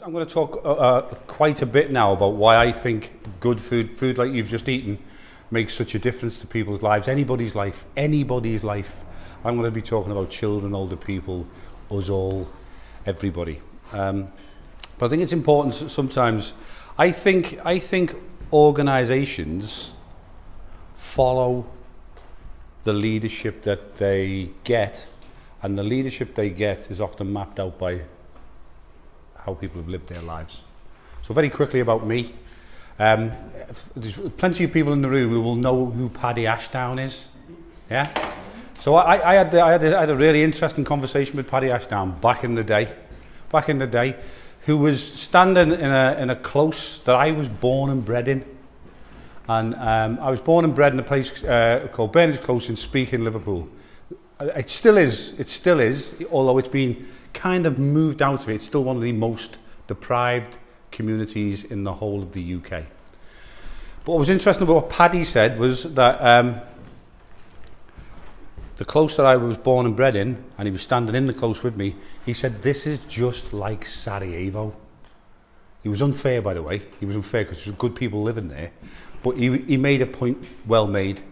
I'm going to talk quite a bit now about why I think good food like you've just eaten, makes such a difference to people's lives, anybody's life, anybody's life. I'm going to be talking about children, older people, us all, everybody. But I think it's important sometimes. I think organisations follow the leadership that they get, and the leadership they get is often mapped out by how people have lived their lives. So very quickly about me. There's plenty of people in the room who will know who Paddy Ashdown is. Yeah? So I had a really interesting conversation with Paddy Ashdown back in the day, who was standing in a close that I was born and bred in. And I was born and bred in a place called Bernard's Close in Speke in Liverpool. It still is, although it's been kind of moved out of it. It's still one of the most deprived communities in the whole of the UK. But what was interesting about what Paddy said was that the close that I was born and bred in, and he was standing in the close with me, he said, this is just like Sarajevo. He was unfair, by the way. He was unfair because there's good people living there. But he made a point well made.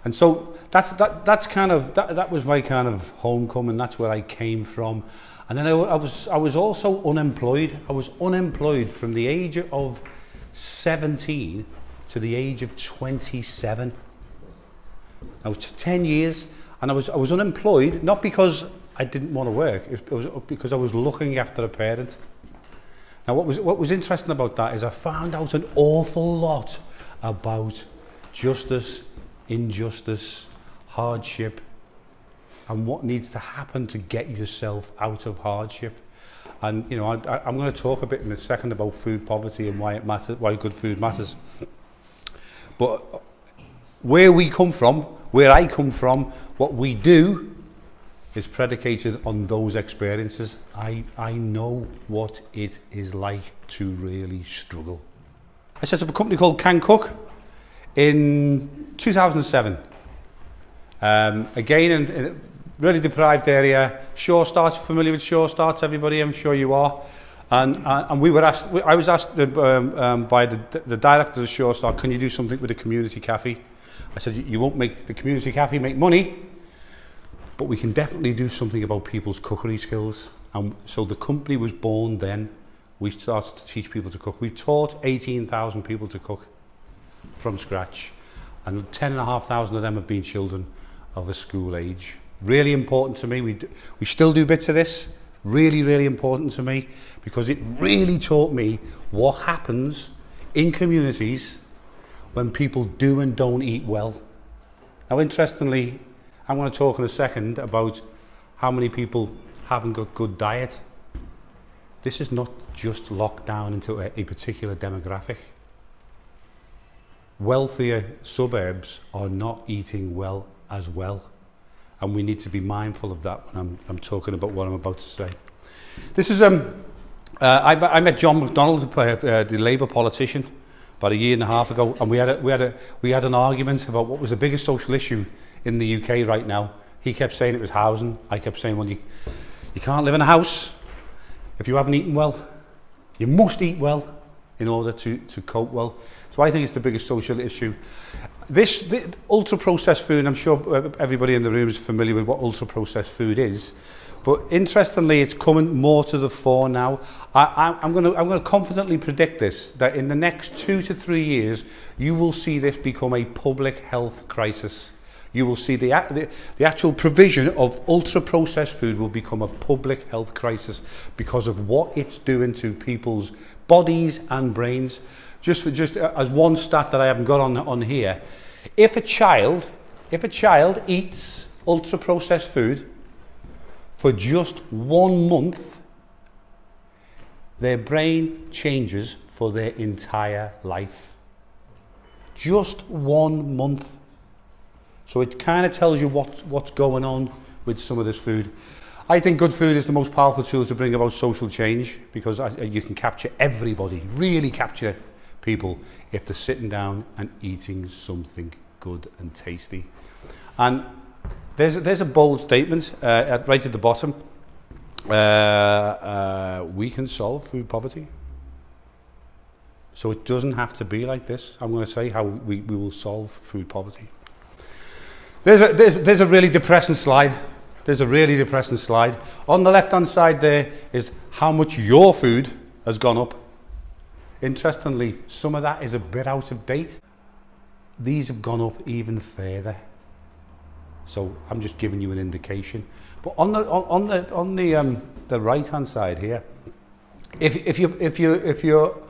And so that was my kind of homecoming. That's where I came from. And then I was also unemployed. I was unemployed from the age of 17 to the age of 27. I was 10 years, and I was unemployed, not because I didn't want to work, it was because I was looking after a parent. Now what was interesting about that is I found out an awful lot about justice, injustice, hardship, and what needs to happen to get yourself out of hardship. And you know, I'm going to talk a bit in a second about food poverty and why it matters, why good food matters. But where we come from, where I come from, what we do is predicated on those experiences. I know what it is like to really struggle. I set up a company called Can Cook in 2007. Again, in a really deprived area. Shore Starts, familiar with Shore Starts, everybody? I'm sure you are. And we were asked, I was asked by the director of Shore Start, can you do something with the community cafe? I said, you won't make the community cafe make money, but we can definitely do something about people's cookery skills. And so the company was born then. We started to teach people to cook. We taught 18,000 people to cook from scratch, and 10,500 of them have been children of a school age. Really important to me. We still do bits of this. Really important to me, because it really taught me what happens in communities when people do and don't eat well. Now, interestingly, I'm going to talk in a second about how many people haven't got good diet. This is not just locked down into a particular demographic. Wealthier suburbs are not eating well as well, and we need to be mindful of that when I'm talking about what I'm about to say. This is I met John McDonnell, the Labour politician, about a year and a half ago, and we had an argument about what was the biggest social issue in the UK right now. He kept saying it was housing. I kept saying, well, you can't live in a house if you haven't eaten well. You must eat well in order to cope well. So I think it's the biggest social issue. The ultra-processed food, I'm sure everybody in the room is familiar with what ultra-processed food is, but interestingly, it's coming more to the fore now. I'm going to confidently predict this, that in the next 2 to 3 years, you will see this become a public health crisis. You will see the actual provision of ultra-processed food will become a public health crisis because of what it's doing to people's bodies and brains. Just as one stat that I haven't got on here, if a child eats ultra-processed food for just 1 month, their brain changes for their entire life. Just 1 month. So it kind of tells you what's going on with some of this food. I think good food is the most powerful tool to bring about social change, because you can capture everybody, really capture people, if they're sitting down and eating something good and tasty. And there's a bold statement right at the bottom. We can solve food poverty. So it doesn't have to be like this. I'm going to say how we will solve food poverty. There's a really depressing slide. There's a really depressing slide. On the left-hand side there is how much your food has gone up. Interestingly, some of that is a bit out of date. These have gone up even further. So I'm just giving you an indication. But on the right-hand side here, if you're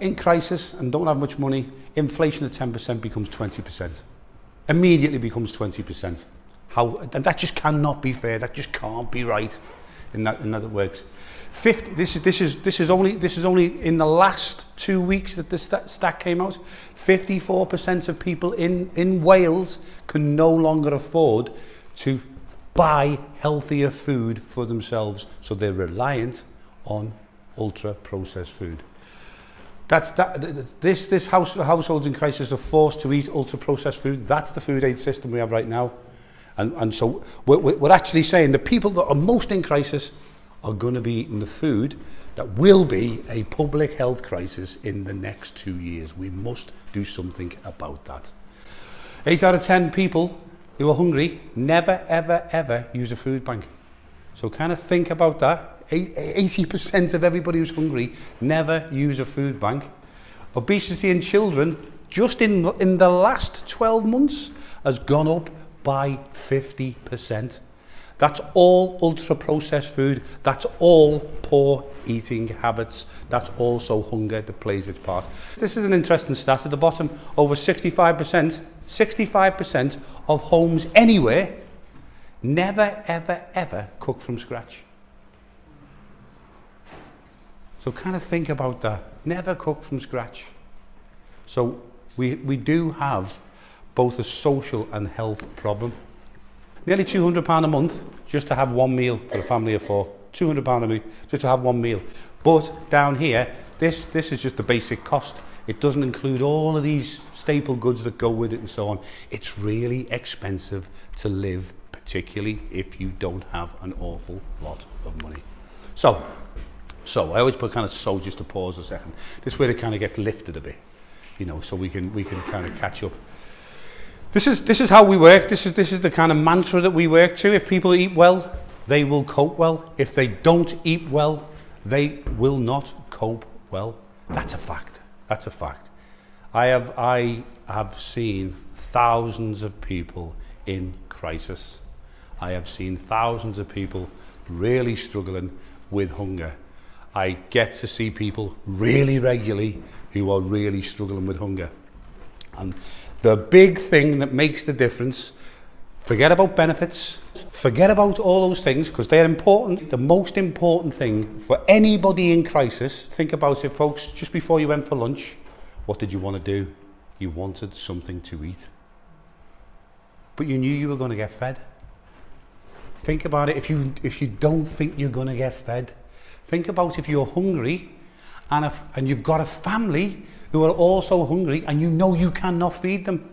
in crisis and don't have much money, inflation at 10% becomes 20%. Immediately becomes 20%. And that just cannot be fair. That just can't be right. In that it works. This is only in the last 2 weeks that this stat came out. 54% of people in Wales can no longer afford to buy healthier food for themselves, so they're reliant on ultra processed food. This households in crisis are forced to eat ultra processed food. That's the food aid system we have right now. And so we're actually saying the people that are most in crisis are going to be eating the food that will be a public health crisis in the next 2 years. We must do something about that. 8 out of 10 people who are hungry never, ever, ever use a food bank. So kind of think about that. 80% of everybody who's hungry never use a food bank. Obesity in children, just in the last 12 months, has gone up by 50%. That's all ultra-processed food. That's all poor eating habits. That's also hunger that plays its part. This is an interesting stat. At the bottom, over 65% of homes anywhere never, ever, ever cook from scratch. So kind of think about that. Never cook from scratch. So we do have both a social and health problem. Nearly £200 a month just to have one meal for a family of 4. £200 a week just to have one meal. But down here, this is just the basic cost. It doesn't include all of these staple goods that go with it and so on. It's really expensive to live, particularly if you don't have an awful lot of money. So I always put kind of so just to pause a second. This way to kind of get lifted a bit, you know, so we can kind of catch up. This is how we work. This is the kind of mantra that we work to. If people eat well, they will cope well. If they don't eat well, they will not cope well. That's a fact. That's a fact. I have seen thousands of people in crisis. I have seen thousands of people really struggling with hunger. I get to see people really regularly who are really struggling with hunger. And the big thing that makes the difference, forget about benefits, forget about all those things because they're important. The most important thing for anybody in crisis, think about it folks, just before you went for lunch, what did you want to do? You wanted something to eat. But you knew you were going to get fed. Think about it. If you don't think you're going to get fed, think about if you're hungry and you've got a family who are also hungry and you know you cannot feed them.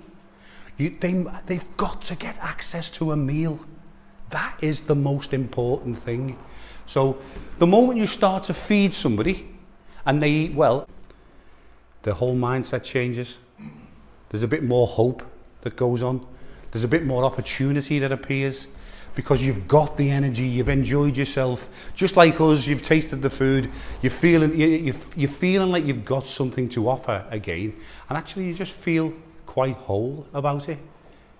They've got to get access to a meal. That is the most important thing. So the moment you start to feed somebody and they eat well, the whole mindset changes. There's a bit more hope that goes on. There's a bit more opportunity that appears because you've got the energy, you've enjoyed yourself. Just like us, you've tasted the food, you're feeling like you've got something to offer again. And actually you just feel quite whole about it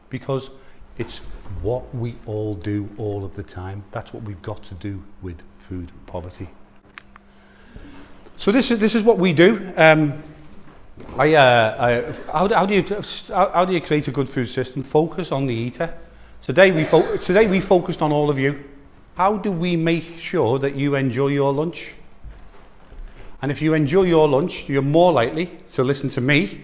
because it's what we all do all of the time. That's what we've got to do with food poverty. So this is what we do. How do you create a good food system? Focus on the eater. Today we focused on all of you. How do we make sure that you enjoy your lunch? And if you enjoy your lunch, you're more likely to listen to me.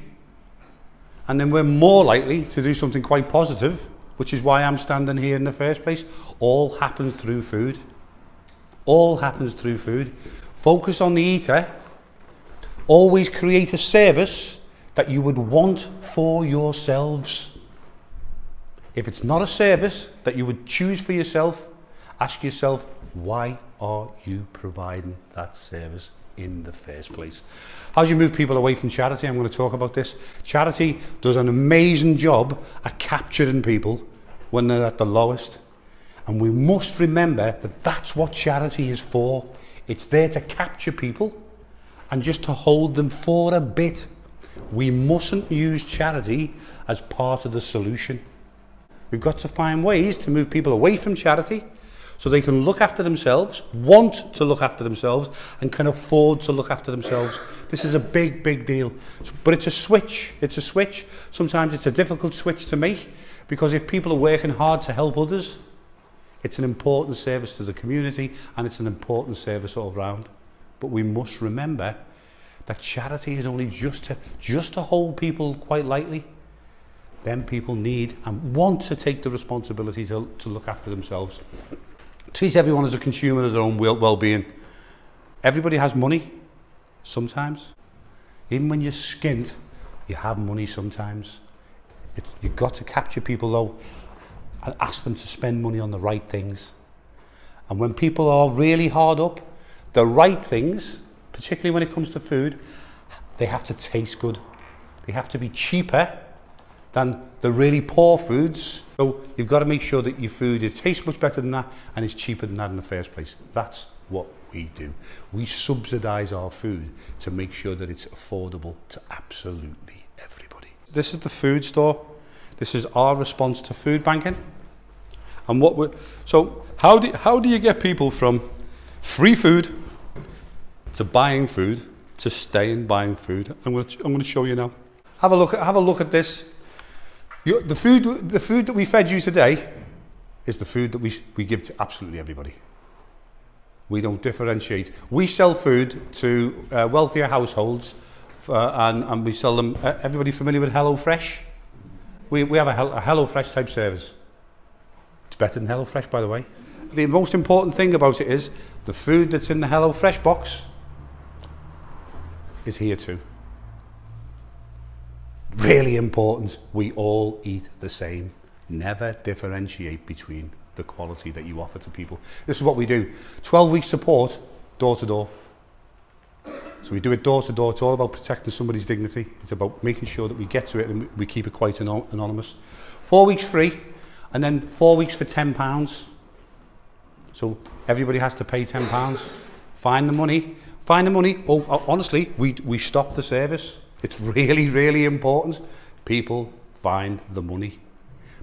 And then we're more likely to do something quite positive, which is why I'm standing here in the first place. All happens through food. All happens through food. Focus on the eater. Always create a service that you would want for yourselves. If it's not a service that you would choose for yourself, ask yourself, Why are you providing that service in the first place? How do you move people away from charity? I'm going to talk about this. Charity does an amazing job at capturing people when they're at the lowest. And we must remember that that's what charity is for. It's there to capture people and just to hold them for a bit. We mustn't use charity as part of the solution. We've got to find ways to move people away from charity so they can look after themselves, want to look after themselves, and can afford to look after themselves. This is a big, big deal. But it's a switch. It's a switch. Sometimes it's a difficult switch to make, because if people are working hard to help others, it's an important service to the community, and it's an important service all round. But we must remember that charity is only just to hold people quite lightly. Then people need and want to take the responsibility to look after themselves. Treat everyone as a consumer of their own well-being. Everybody has money sometimes. Even when you're skint, you have money sometimes. You've got to capture people though and ask them to spend money on the right things. And when people are really hard up, the right things, particularly when it comes to food, they have to taste good. They have to be cheaper than the really poor foods. So you've got to make sure that your food, it tastes much better than that and is cheaper than that in the first place. That's what we do. We subsidise our food to make sure that it's affordable to absolutely everybody. This is the food store. This is our response to food banking. And so how do you get people from free food to buying food to staying buying food? I'm going to show you now. Have a look at this. The food that we fed you today is the food that we give to absolutely everybody. We don't differentiate. We sell food to wealthier households, and we sell them. Everybody familiar with HelloFresh? We have a HelloFresh type service. It's better than HelloFresh, by the way. The most important thing about it is the food that's in the HelloFresh box is here too. Really important. We all eat the same. Never differentiate between the quality that you offer to people. This is what we do. 12-week support, door to door. So we do it door to door. It's all about protecting somebody's dignity. It's about making sure that we get to it and we keep it quite anonymous. 4 weeks free, and then 4 weeks for £10. So everybody has to pay £10. Find the money. Find the money. Oh, honestly, we stop the service. It's really, really important. People find the money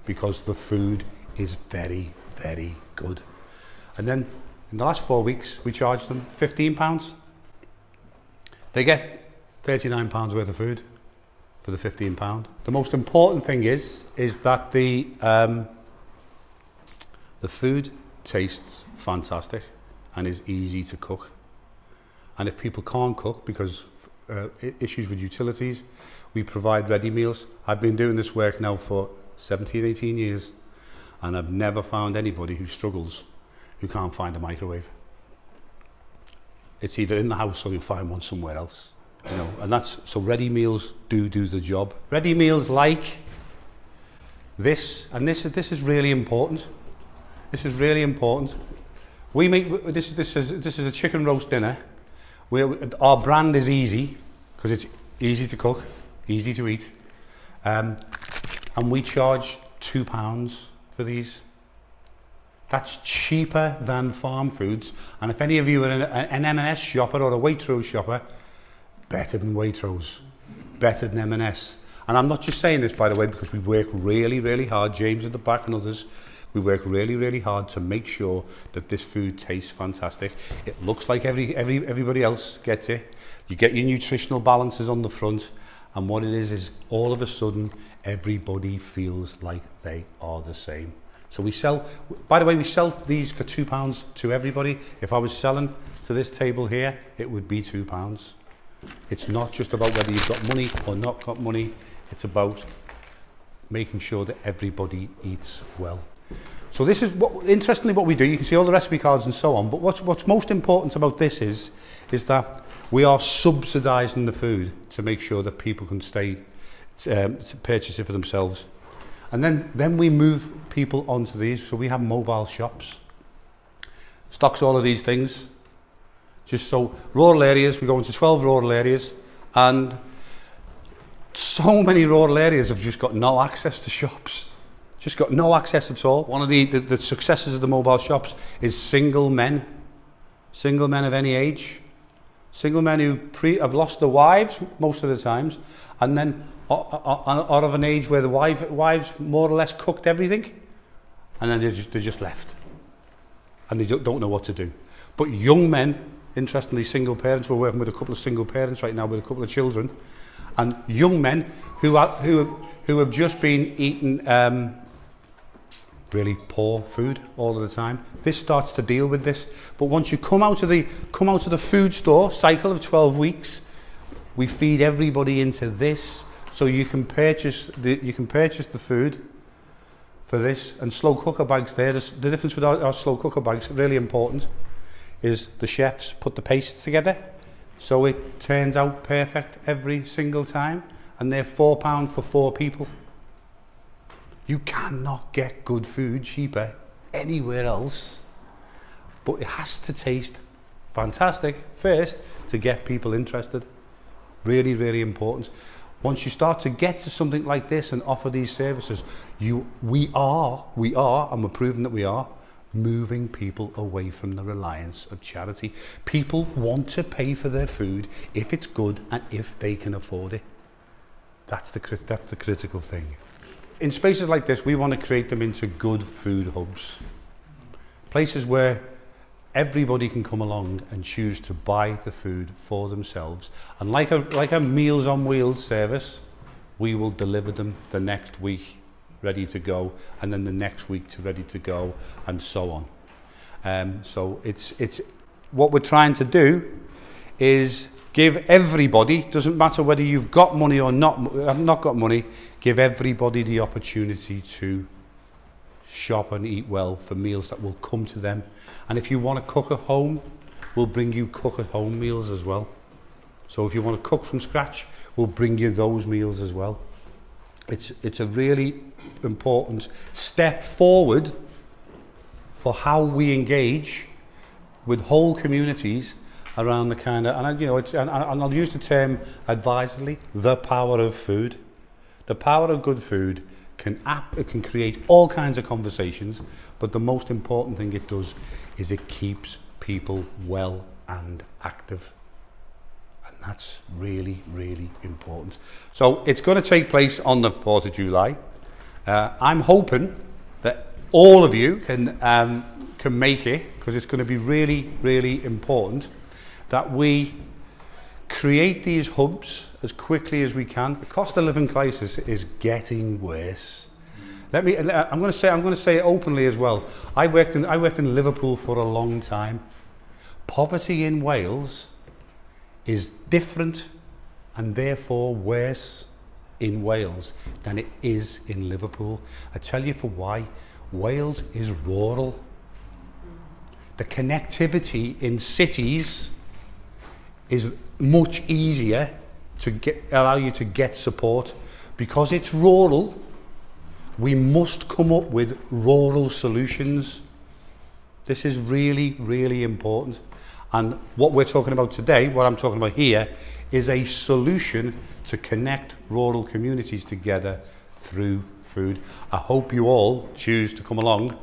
because the food is very, very good. And then in the last 4 weeks, we charge them £15. They get £39 worth of food for the £15. The most important thing is that the food tastes fantastic and is easy to cook. And if people can't cook because issues with utilities, we provide ready meals. I've been doing this work now for 17, 18 years, and I've never found anybody who struggles who can't find a microwave. It's either in the house or you'll find one somewhere else, you know. And that's so ready meals do the job. Ready meals like this, and this is really important. This is really important. We make this is a chicken roast dinner. Our brand is easy because it's easy to cook, easy to eat, and we charge £2 for these. That's cheaper than farm foods. And if any of you are an M&S shopper or a Waitrose shopper, better than Waitrose, better than M&S. And I'm not just saying this, by the way, because we work really, really hard, James at the back and others, we work really, really hard to make sure that this food tastes fantastic. It looks like everybody else gets it. You get your nutritional balances on the front, and what it is all of a sudden, everybody feels like they are the same. So we sell, by the way, we sell these for £2 to everybody. If I was selling to this table here, it would be £2. It's not just about whether you've got money or not got money. It's about making sure that everybody eats well. So this is interestingly what we do. You can see all the recipe cards and so on, but what's most important about this is that we are subsidising the food to make sure that people can stay to purchase it for themselves. And then we move people onto these. So we have mobile shops. stocks all of these things. Just so, rural areas, we go into 12 rural areas, and so many rural areas have just got no access to shops. Just got no access at all. One of the successes of the mobile shops is single men of any age. Single men who have lost their wives most of the times, and then are of an age where the wives more or less cooked everything, and then they're just left, and they don't know what to do. But young men, interestingly, single parents, we're working with a couple of single parents right now with a couple of children, and young men who have just been eating really poor food all of the time. This starts to deal with this. But once you come out of the food store cycle of 12 weeks, we feed everybody into this, so you can purchase the food for this. And slow cooker bags there. The difference with our slow cooker bags, really important, is the chefs put the paste together, so it turns out perfect every single time, and they're £4 for 4 people. You cannot get good food cheaper anywhere else, but it has to taste fantastic first to get people interested. Really, really important. Once you start to get to something like this and offer these services, we are, and we're proving that we are, moving people away from the reliance of charity. People want to pay for their food if it's good and if they can afford it. That's the critical thing. In spaces like this, we want to create them into good food hubs. Places where everybody can come along and choose to buy the food for themselves. And like a Meals on Wheels service, we will deliver them the next week ready to go, and then the next week to ready to go, and so on. So it's what we're trying to do is give everybody, doesn't matter whether you've got money or not got money, give everybody the opportunity to shop and eat well for meals that will come to them. And if you want to cook at home, we'll bring you cook at home meals as well. So if you want to cook from scratch, we'll bring you those meals as well. It's a really important step forward for how we engage with whole communities around the kind of, and I'll use the term advisedly, the power of food. The power of good food it can create all kinds of conversations, but the most important thing it does is it keeps people well and active. And that's really, really important. So it's going to take place on the 4th of July. I'm hoping that all of you can make it, because it's going to be really, really important that we create these hubs as quickly as we can. The cost of living crisis is getting worse. I'm going to say it openly as well. I worked in Liverpool for a long time. Poverty in Wales is different and therefore worse in Wales than it is in Liverpool. I tell you for why. Wales is rural. The connectivity in cities is much easier to allow you to get support. Because it's rural, we must come up with rural solutions. This is really, really important. And what we're talking about today, what I'm talking about here, is a solution to connect rural communities together through food. I hope you all choose to come along.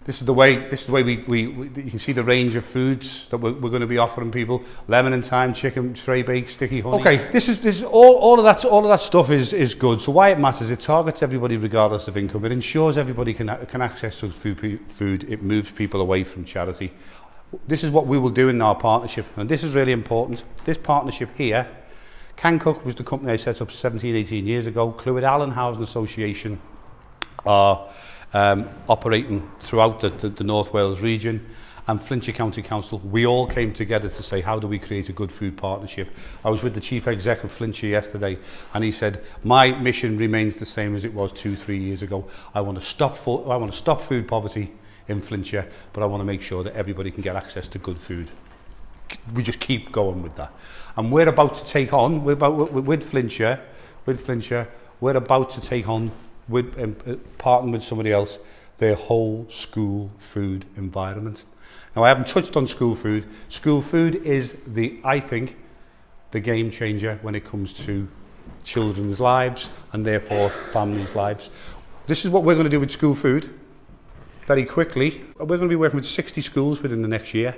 This is the way you can see the range of foods that we're going to be offering people: lemon and thyme chicken, tray baked, sticky honey. Okay, this is all of that stuff is good. So why it matters? It targets everybody regardless of income. It ensures everybody can access those food. It moves people away from charity. This is what we will do in our partnership, and this is really important. This partnership here, Can Cook was the company I set up 17, 18 years ago. Clwyd Allen Housing Association are operating throughout the North Wales region, and Flintshire County Council. We all came together to say, how do we create a good food partnership? I was with the chief exec of Flintshire yesterday, and he said, my mission remains the same as it was 2-3 years ago. I want to stop food poverty in Flintshire, but I want to make sure that everybody can get access to good food. We just keep going with that. And we're about to take on, with Flintshire, we're about to take on, partnering with somebody else, their whole school food environment. Now, I haven't touched on school food. School food is I think, the game changer when it comes to children's lives and therefore families' lives. This is what we're going to do with school food very quickly. We're going to be working with 60 schools within the next year.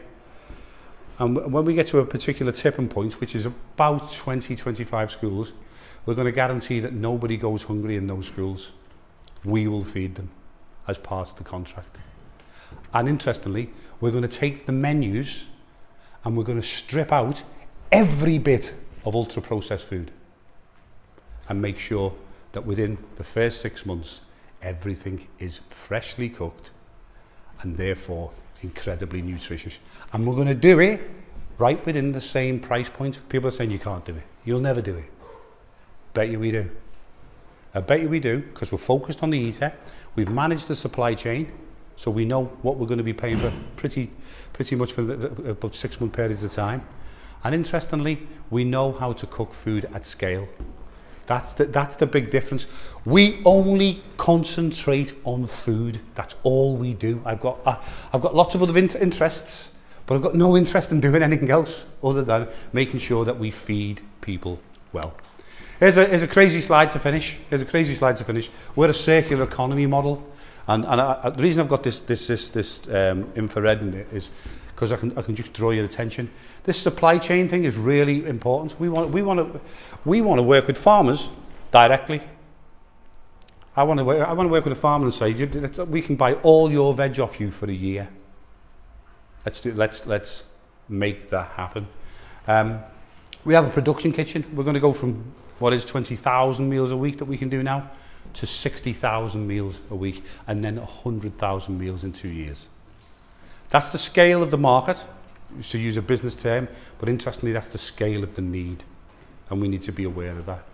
And when we get to a particular tipping point, which is about 20-25 schools, we're going to guarantee that nobody goes hungry in those schools. We will feed them as part of the contract. And interestingly, we're going to take the menus and we're going to strip out every bit of ultra-processed food and make sure that within the first 6 months, everything is freshly cooked and therefore incredibly nutritious. And we're going to do it right within the same price point. People are saying you can't do it. You'll never do it. Bet you we do. I bet you we do, because we're focused on the eater. We've managed the supply chain, so we know what we're going to be paying for pretty much for about 6 month periods of time. And interestingly, we know how to cook food at scale. That's the big difference. We only concentrate on food. That's all we do. I've got lots of other interests, but I've got no interest in doing anything else other than making sure that we feed people well. Here's a crazy slide to finish. We're a circular economy model, and the reason I've got this infrared in it is because I can just draw your attention. This supply chain thing is really important. We want to work with farmers directly. I want to work with a farmer and say, we can buy all your veg off you for a year. Let's make that happen. We have a production kitchen. We're going to go from what is 20,000 meals a week that we can do now to 60,000 meals a week, and then 100,000 meals in 2 years. That's the scale of the market, to use a business term, but interestingly, that's the scale of the need, and we need to be aware of that.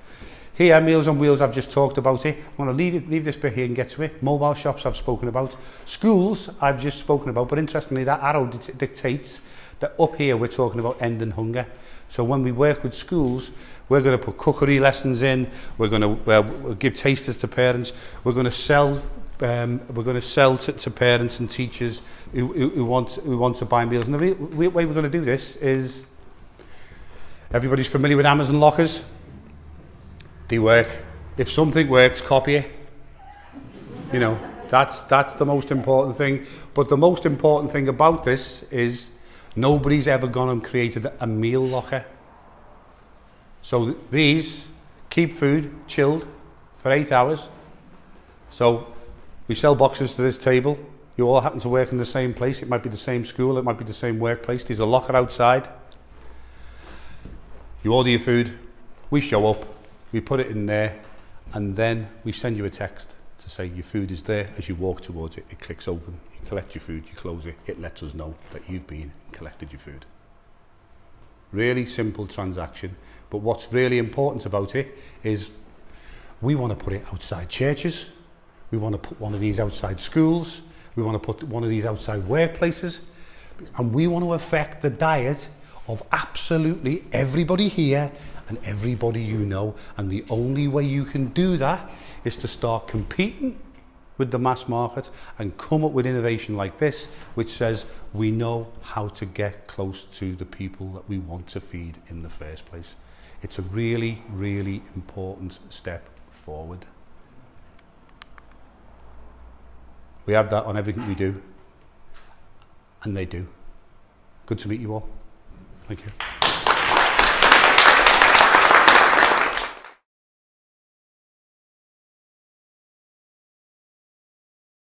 Here, Meals on Wheels, I've just talked about it. I'm going to leave this bit here and get to it. Mobile shops, I've spoken about. Schools, I've just spoken about, but interestingly, that arrow dictates that up here, we're talking about ending hunger. So when we work with schools, we're going to put cookery lessons in. We're going to give tasters to parents. We're going to sell to parents and teachers who want to buy meals. And the way we're going to do this is, everybody's familiar with Amazon lockers. They work. If something works, copy it. You know, that's the most important thing. But the most important thing about this is nobody's ever gone and created a meal locker. So these keep food chilled for 8 hours. So we sell boxes to this table. You all happen to work in the same place. It might be the same school. It might be the same workplace. There's a locker outside. You order your food. We show up. We put it in there. And then we send you a text to say your food is there. As you walk towards it, it clicks open. You collect your food. You close it. It lets us know that you've been and collected your food. Really simple transaction. But what's really important about it is we want to put it outside churches. We want to put one of these outside schools. We want to put one of these outside workplaces. And we want to affect the diet of absolutely everybody here and everybody you know. And the only way you can do that is to start competing with the mass market and come up with innovation like this, which says we know how to get close to the people that we want to feed in the first place. It's a really, really important step forward. We have that on everything we do, and they do. Good to meet you all. Thank you.